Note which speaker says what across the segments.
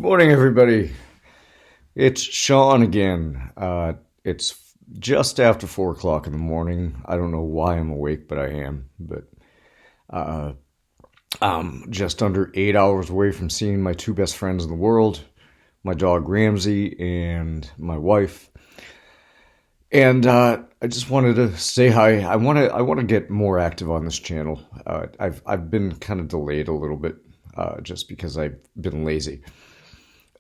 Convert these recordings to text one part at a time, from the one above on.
Speaker 1: Morning, everybody. It's Sean again. It's just after 4 o'clock in the morning. I don't know why I'm awake, but I am. But I'm just under 8 hours away from seeing my two best friends in the world, my dog Ramsay and my wife. And I just wanted to say hi. I want to get more active on this channel. I've been kind of delayed a little bit, just because I've been lazy.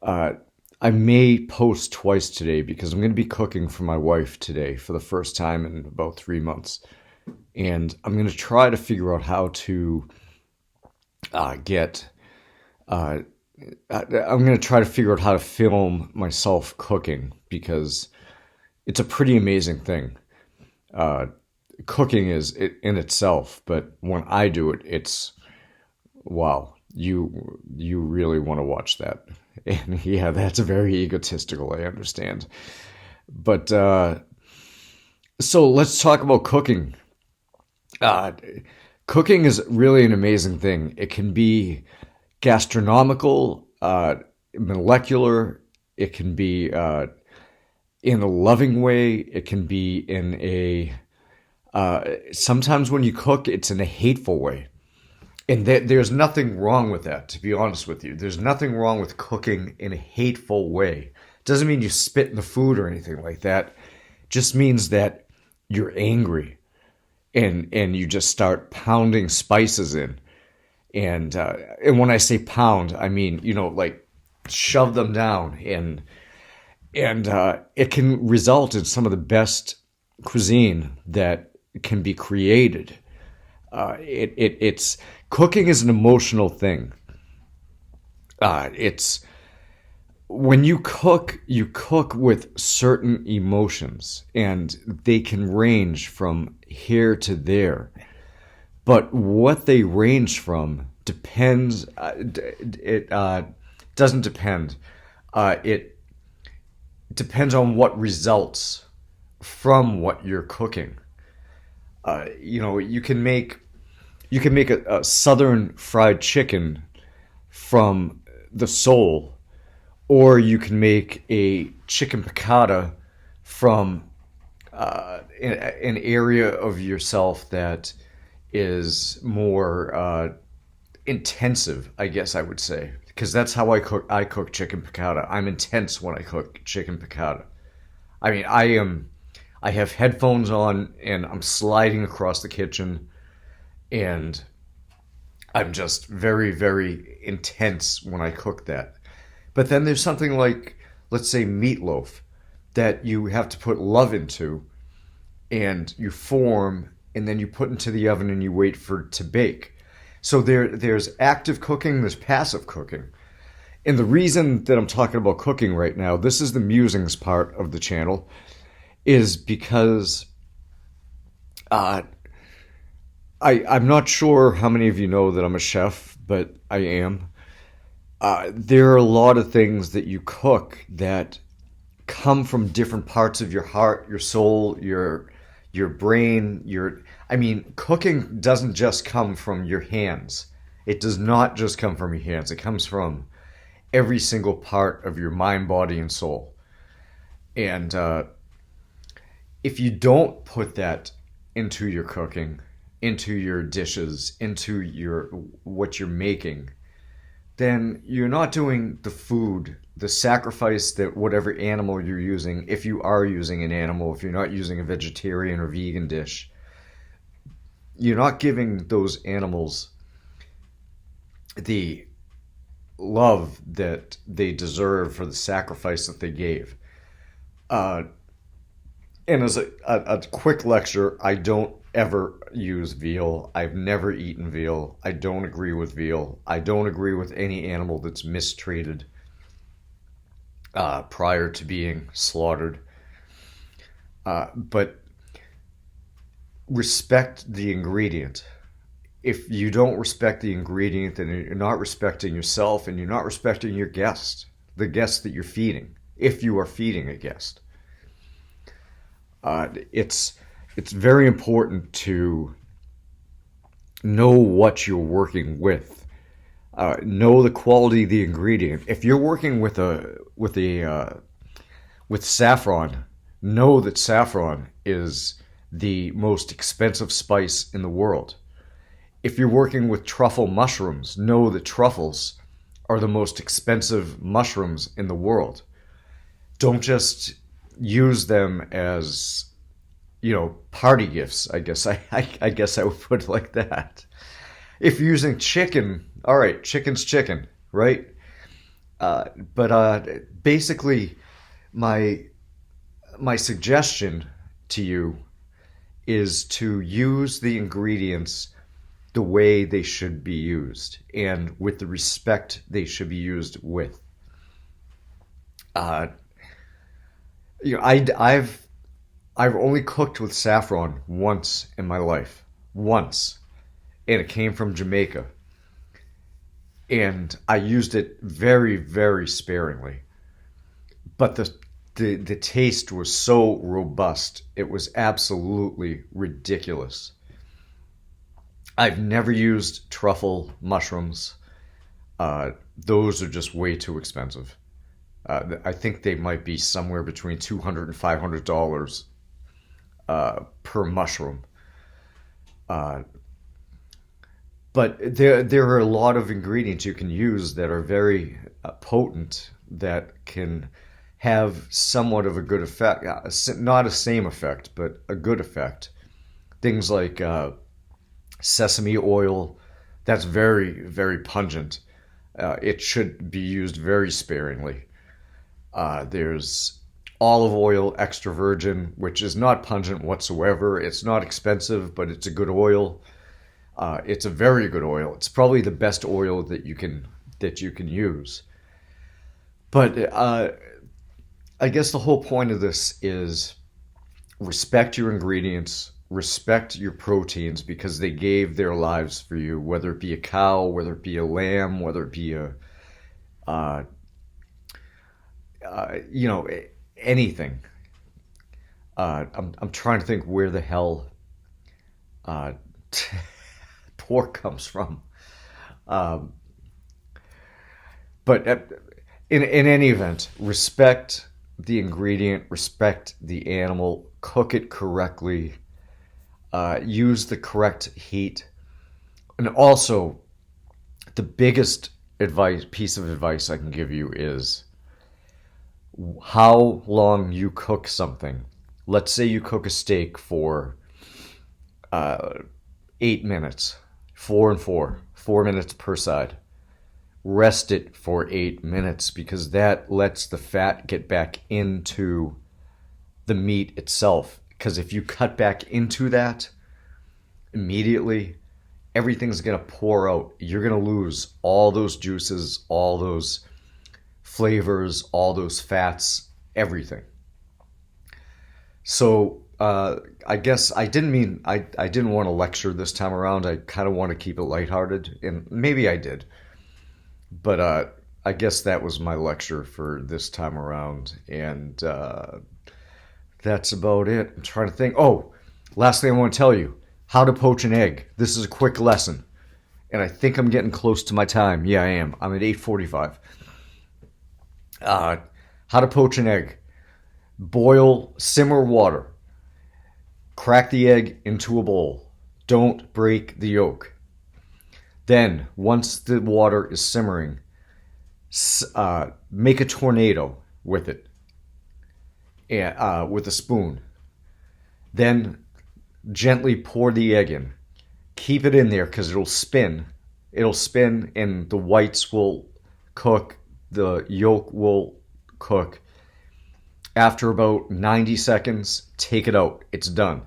Speaker 1: I may post twice today because I'm going to be cooking for my wife today for the first time in about 3 months. And I'm going to try to figure out how to get. I'm going to try to figure out how to film myself cooking because it's a pretty amazing thing. Cooking is it in itself, but when I do it, it's wow. You really want to watch that. And yeah, that's very egotistical, I understand. But so let's talk about cooking. Uh, Cooking is really an amazing thing. It can be gastronomical, molecular. It can be in a loving way. It can be in a sometimes when you cook, it's in a hateful way. And there's nothing wrong with that, to be honest with you. There's nothing wrong with cooking in a hateful way. Doesn't mean you spit in the food or anything like that. Just means that you're angry and you just start pounding spices in. And when I say pound, I mean, like shove them down and it can result in some of the best cuisine that can be created. It's cooking is an emotional thing. It's when you cook with certain emotions, and they can range from here to there. But what they range from depends. It doesn't depend. It depends on what results from what you're cooking. You can make a southern fried chicken from the soul, or you can make a chicken piccata from an area of yourself that is more intensive, I guess I would say, because that's how I cook. I cook chicken piccata. I'm intense when I cook chicken piccata. I mean, I have headphones on and I'm sliding across the kitchen and I'm just very, very intense when I cook that. But then there's something like, let's say, meatloaf that you have to put love into and you form and then you put into the oven and you wait for it to bake. So there's active cooking, there's passive cooking. And the reason that I'm talking about cooking right now, this is the musings part of the channel, is because I'm not sure how many of you know that I'm a chef, but I am. There are a lot of things that you cook that come from different parts of your heart, your soul, your brain, I mean, cooking doesn't just come from your hands. It does not just come from your hands. It comes from every single part of your mind, body, and soul. And if you don't put that into your cooking, into your dishes, into what you're making, then you're not doing the food, the sacrifice that whatever animal you're using, if you are using an animal, if you're not using a vegetarian or vegan dish, you're not giving those animals the love that they deserve for the sacrifice that they gave. And as a quick lecture, I don't ever use veal. I've never eaten veal. I don't agree with veal. I don't agree with any animal that's mistreated prior to being slaughtered. But respect the ingredient. If you don't respect the ingredient, then you're not respecting yourself and you're not respecting your guest, the guest that you're feeding, if you are feeding a guest. It's very important to know what you're working with. Know the quality of the ingredient. If you're working with saffron, know that saffron is the most expensive spice in the world. If you're working with truffle mushrooms, know that truffles are the most expensive mushrooms in the world. Don't just use them as, party gifts. I guess I would put it like that. If you're using chicken, all right, chicken's chicken, right? But basically, my suggestion to you is to use the ingredients the way they should be used and with the respect they should be used with. I've only cooked with saffron once in my life, once, and it came from Jamaica, and I used it very, very sparingly. But the taste was so robust, it was absolutely ridiculous. I've never used truffle mushrooms. Those are just way too expensive. I think they might be somewhere between $200 and $500 per mushroom. But there are a lot of ingredients you can use that are very potent that can have somewhat of a good effect. Not a same effect, but a good effect. Things like sesame oil, that's very, very pungent. It should be used very sparingly. There's olive oil, extra virgin, which is not pungent whatsoever. It's not expensive, but it's a good oil. It's a very good oil. It's probably the best oil that you can use. But I guess the whole point of this is respect your ingredients, respect your proteins, because they gave their lives for you, whether it be a cow, whether it be a lamb, whether it be anything. I'm trying to think where the hell pork comes from. But in any event, respect the ingredient, respect the animal, cook it correctly, use the correct heat. And also, the biggest piece of advice I can give you is how long you cook something. Let's say you cook a steak for 8 minutes, 4 and 4 minutes per side. Rest it for 8 minutes, because that lets the fat get back into the meat itself. Because if you cut back into that immediately, everything's going to pour out. You're going to lose all those juices, all those flavors, all those fats, everything. So I guess I didn't want to lecture this time around. I kind of want to keep it lighthearted, and maybe I did. But I guess that was my lecture for this time around, and that's about it. I'm trying to think. Oh, last thing I want to tell you, how to poach an egg. This is a quick lesson, and I think I'm getting close to my time. Yeah, I am. I'm at 8:45. How to poach an egg. Simmer water. Crack the egg into a bowl. Don't break the yolk. Then, once the water is simmering, make a tornado with it, with a spoon. Then, gently pour the egg in. Keep it in there because it'll spin. It'll spin and the whites will cook. The yolk will cook. After about 90 seconds, take it out. It's done.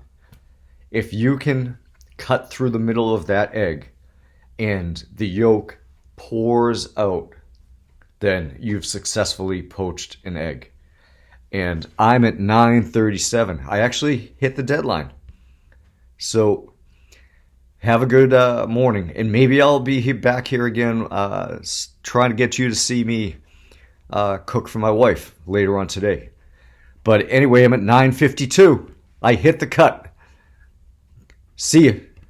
Speaker 1: If you can cut through the middle of that egg and the yolk pours out, then you've successfully poached an egg. And I'm at 9:37. I actually hit the deadline. So have a good morning. And maybe I'll be back here again trying to get you to see me cook for my wife later on today. But anyway, I'm at 9:52. I hit the cut. See you.